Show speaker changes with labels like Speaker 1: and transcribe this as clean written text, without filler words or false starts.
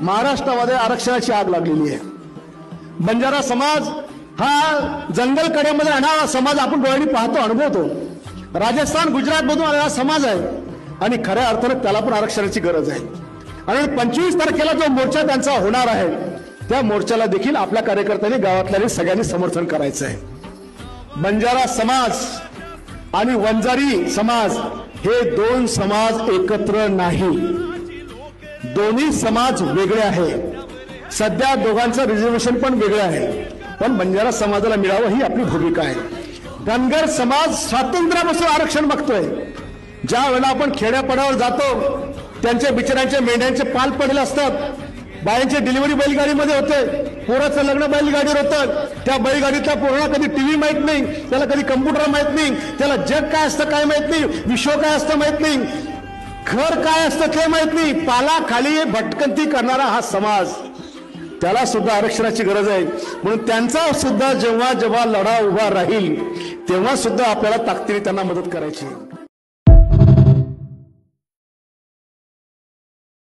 Speaker 1: महाराष्ट्रामध्ये आरक्षणाची आग लागलेली आहे। बंजारा समाज हा जंगलकड्यामध्ये आणावा समाज आपण डोळ्यांनी पाहतो, अनुभवतो। राजस्थान गुजरात मधून आलेला समाज आहे आणि खऱ्या अर्थाने त्याला पण आरक्षणाची गरज आहे। आणि 25 तारखेला जो मोर्चा त्यांचा होणार आहे त्या मोर्चाला देखील आपल्या कार्यकर्त्यांनी गावातल्या सगळ्यांनी समर्थन करायचं आहे। बंजारा समाज आणि वंजारी समाज हे दोन समाज एकत्र नाही, दोन्ही समाज वेगळे आहे। सध्या दोघांचं रिझर्वेशन पण वेगळं आहे, पण बंजारा समाजाला मिळावं ही आपली भूमिका आहे। धनगर समाज स्वातंत्र्यापासून आरक्षण मागतोय। ज्या वेळेला आपण खेड्यापाड्यावर जातो त्यांच्या बिचाऱ्यांच्या मेंढ्यांचे पाल पडले असतात, बायांची डिलिव्हरी बैलगाडीमध्ये होते, पोराचं लग्न बैलगाडीवर होतं। त्या बैलगाडीतल्या पोराला कधी टीव्ही माहित नाही, त्याला कधी कम्प्युटर माहित नाही, त्याला जग काय असतं काय माहित नाही, विश्व काय असतं माहित नाही, घर काय असतं ते माहित नाही। पाला खाली भटकंती करणारा हा समाज, त्याला सुद्धा आरक्षणाची गरज आहे। म्हणून त्यांचा सुद्धा जेव्हा जेव्हा लढा उभा राहील तेव्हा सुद्धा आपल्याला ताकदीने त्यांना मदत करायची।